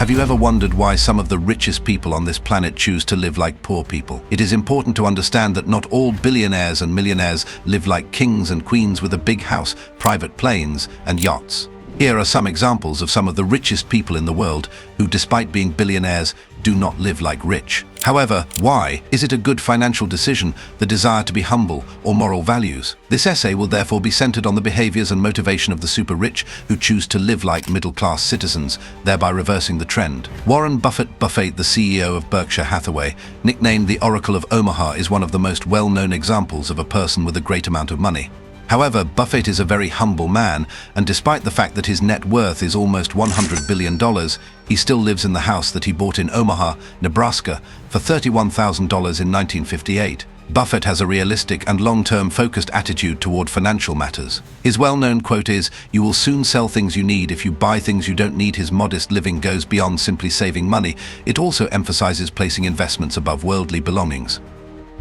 Have you ever wondered why some of the richest people on this planet choose to live like poor people? It is important to understand that not all billionaires and millionaires live like kings and queens with a big house, private planes, and yachts. Here are some examples of some of the richest people in the world who, despite being billionaires, do not live like rich. However, why? Is it a good financial decision, the desire to be humble, or moral values? This essay will therefore be centered on the behaviors and motivation of the super rich who choose to live like middle-class citizens, thereby reversing the trend. Warren Buffett, the CEO of Berkshire Hathaway, nicknamed the Oracle of Omaha, is one of the most well-known examples of a person with a great amount of money. However, Buffett is a very humble man, and despite the fact that his net worth is almost $100 billion, he still lives in the house that he bought in Omaha, Nebraska, for $31,000 in 1958. Buffett has a realistic and long-term focused attitude toward financial matters. His well-known quote is, "You will soon sell things you need if you buy things you don't need." His modest living goes beyond simply saving money. It also emphasizes placing investments above worldly belongings.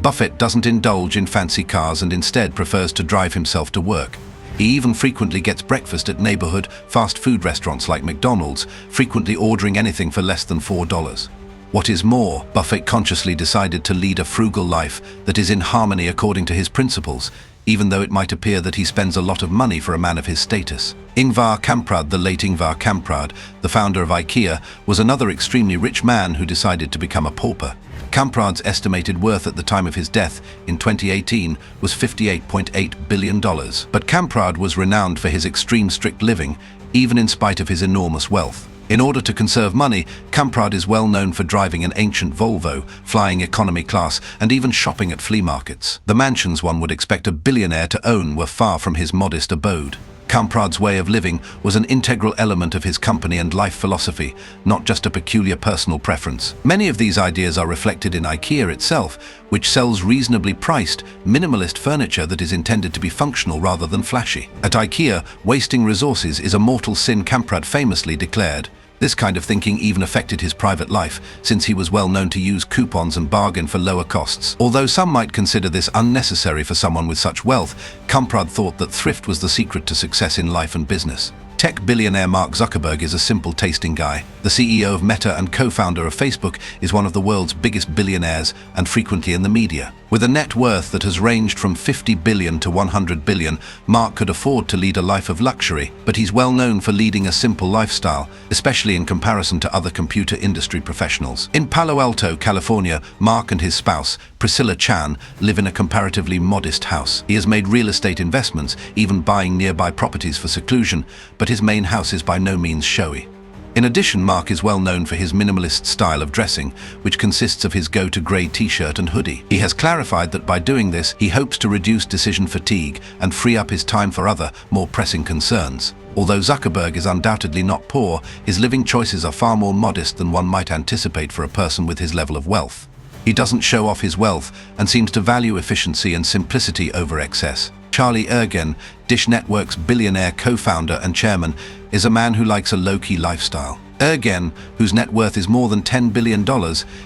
Buffett doesn't indulge in fancy cars and instead prefers to drive himself to work. He even frequently gets breakfast at neighborhood fast food restaurants like McDonald's, frequently ordering anything for less than $4. What is more, Buffett consciously decided to lead a frugal life that is in harmony according to his principles, even though it might appear that he spends a lot of money for a man of his status. Ingvar Kamprad, the late Ingvar Kamprad, the founder of IKEA, was another extremely rich man who decided to become a pauper. Kamprad's estimated worth at the time of his death in 2018 was $58.8 billion. But Kamprad was renowned for his extreme strict living, even in spite of his enormous wealth. In order to conserve money, Kamprad is well known for driving an ancient Volvo, flying economy class, and even shopping at flea markets. The mansions one would expect a billionaire to own were far from his modest abode. Kamprad's way of living was an integral element of his company and life philosophy, not just a peculiar personal preference. Many of these ideas are reflected in IKEA itself, which sells reasonably priced, minimalist furniture that is intended to be functional rather than flashy. At IKEA, wasting resources is a mortal sin, Kamprad famously declared. This kind of thinking even affected his private life, since he was well known to use coupons and bargain for lower costs. Although some might consider this unnecessary for someone with such wealth, Kamprad thought that thrift was the secret to success in life and business. Tech billionaire Mark Zuckerberg is a simple-tasting guy. The CEO of Meta and co-founder of Facebook is one of the world's biggest billionaires and frequently in the media. With a net worth that has ranged from $50 billion to $100 billion, Mark could afford to lead a life of luxury, but he's well known for leading a simple lifestyle, especially in comparison to other computer industry professionals. In Palo Alto, California, Mark and his spouse, Priscilla Chan, live in a comparatively modest house. He has made real estate investments, even buying nearby properties for seclusion, but his main house is by no means showy. In addition, Mark is well known for his minimalist style of dressing, which consists of his go-to grey t-shirt and hoodie. He has clarified that by doing this, he hopes to reduce decision fatigue and free up his time for other, more pressing concerns. Although Zuckerberg is undoubtedly not poor, his living choices are far more modest than one might anticipate for a person with his level of wealth. He doesn't show off his wealth and seems to value efficiency and simplicity over excess. Charlie Ergen, Dish Network's billionaire co-founder and chairman, is a man who likes a low-key lifestyle. Ergen, whose net worth is more than $10 billion,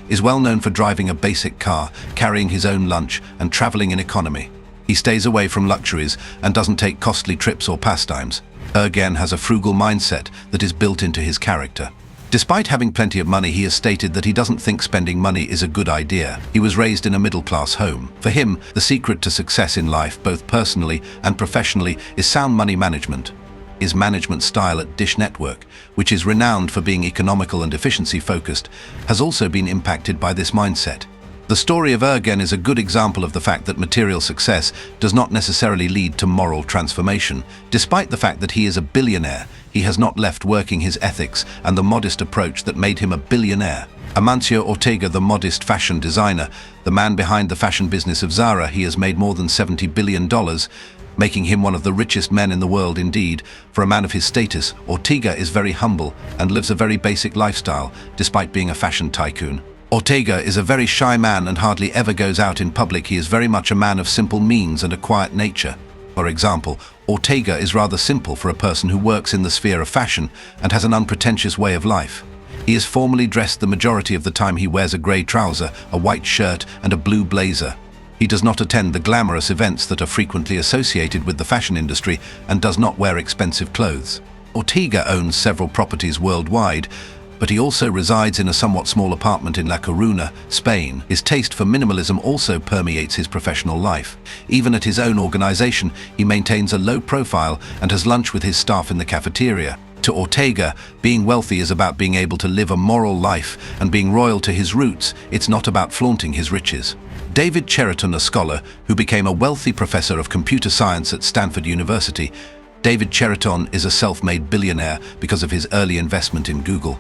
is well known for driving a basic car, carrying his own lunch, and traveling in economy. He stays away from luxuries and doesn't take costly trips or pastimes. Ergen has a frugal mindset that is built into his character. Despite having plenty of money, he has stated that he doesn't think spending money is a good idea. He was raised in a middle-class home. For him, the secret to success in life, both personally and professionally, is sound money management. His management style at Dish Network, which is renowned for being economical and efficiency-focused, has also been impacted by this mindset. The story of Ergen is a good example of the fact that material success does not necessarily lead to moral transformation. Despite the fact that he is a billionaire, he has not left working his ethics and the modest approach that made him a billionaire. Amancio Ortega, the modest fashion designer, the man behind the fashion business of Zara, he has made more than $70 billion, making him one of the richest men in the world indeed. For a man of his status, Ortega is very humble and lives a very basic lifestyle, despite being a fashion tycoon. Ortega is a very shy man and hardly ever goes out in public. He is very much a man of simple means and a quiet nature. For example, Ortega is rather simple for a person who works in the sphere of fashion and has an unpretentious way of life. He is formally dressed the majority of the time. He wears a grey trouser, a white shirt, and a blue blazer. He does not attend the glamorous events that are frequently associated with the fashion industry and does not wear expensive clothes. Ortega owns several properties worldwide, but he also resides in a somewhat small apartment in La Coruña, Spain. His taste for minimalism also permeates his professional life. Even at his own organization, he maintains a low profile and has lunch with his staff in the cafeteria. To Ortega, being wealthy is about being able to live a moral life, and being loyal to his roots, it's not about flaunting his riches. David Cheriton, a scholar who became a wealthy professor of computer science at Stanford University. David Cheriton is a self-made billionaire because of his early investment in Google.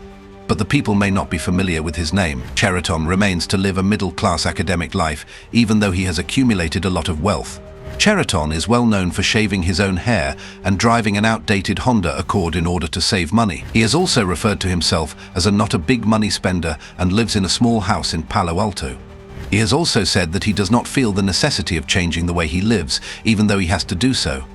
But the people may not be familiar with his name. Cheriton remains to live a middle-class academic life, even though he has accumulated a lot of wealth. Cheriton is well known for shaving his own hair and driving an outdated Honda Accord in order to save money. He has also referred to himself as not a big money spender and lives in a small house in Palo Alto. He has also said that he does not feel the necessity of changing the way he lives, even though he has to do so.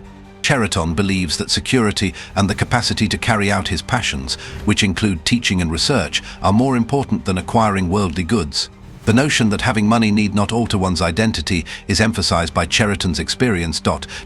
Cheriton believes that security and the capacity to carry out his passions, which include teaching and research, are more important than acquiring worldly goods. The notion that having money need not alter one's identity is emphasized by Cheriton's experience.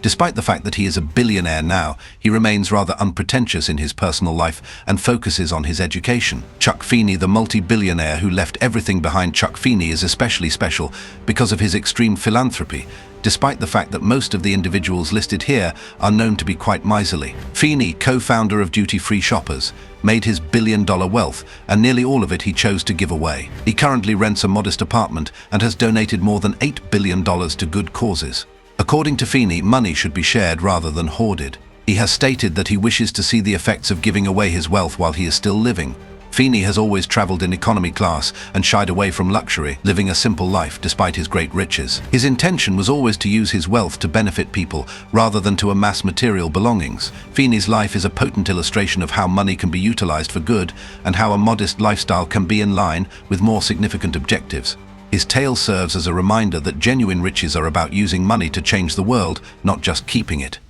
Despite the fact that he is a billionaire now, he remains rather unpretentious in his personal life and focuses on his education. Chuck Feeney, the multi-billionaire who left everything behind. Chuck Feeney is especially special because of his extreme philanthropy, despite the fact that most of the individuals listed here are known to be quite miserly. Feeney, co-founder of duty-free shoppers, made his billion-dollar wealth, and nearly all of it he chose to give away. He currently rents a modest apartment and has donated more than $8 billion to good causes. According to Feeney, money should be shared rather than hoarded. He has stated that he wishes to see the effects of giving away his wealth while he is still living. Feeney has always traveled in economy class and shied away from luxury, living a simple life despite his great riches. His intention was always to use his wealth to benefit people rather than to amass material belongings. Feeney's life is a potent illustration of how money can be utilized for good and how a modest lifestyle can be in line with more significant objectives. His tale serves as a reminder that genuine riches are about using money to change the world, not just keeping it.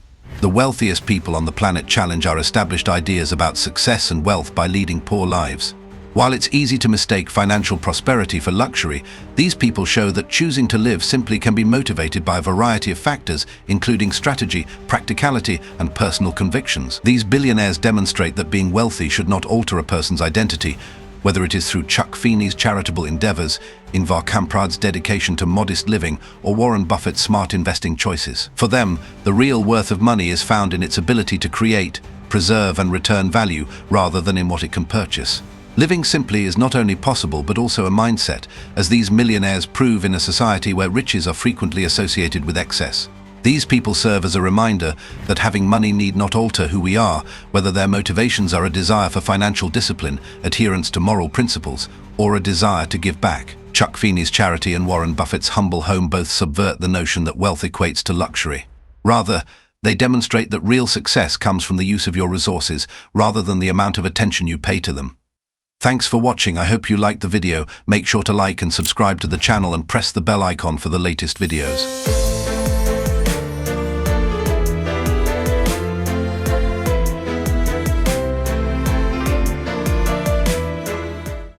The wealthiest people on the planet challenge our established ideas about success and wealth by leading poor lives. While it's easy to mistake financial prosperity for luxury, these people show that choosing to live simply can be motivated by a variety of factors, including strategy, practicality, and personal convictions. These billionaires demonstrate that being wealthy should not alter a person's identity, whether it is through Chuck Feeney's charitable endeavors, Ingvar Kamprad's dedication to modest living, or Warren Buffett's smart investing choices. For them, the real worth of money is found in its ability to create, preserve, and return value rather than in what it can purchase. Living simply is not only possible but also a mindset, as these millionaires prove in a society where riches are frequently associated with excess. These people serve as a reminder that having money need not alter who we are, whether their motivations are a desire for financial discipline, adherence to moral principles, or a desire to give back. Chuck Feeney's charity and Warren Buffett's humble home both subvert the notion that wealth equates to luxury. Rather, they demonstrate that real success comes from the use of your resources rather than the amount of attention you pay to them. Thanks for watching. I hope you liked the video. Make sure to like and subscribe to the channel and press the bell icon for the latest videos.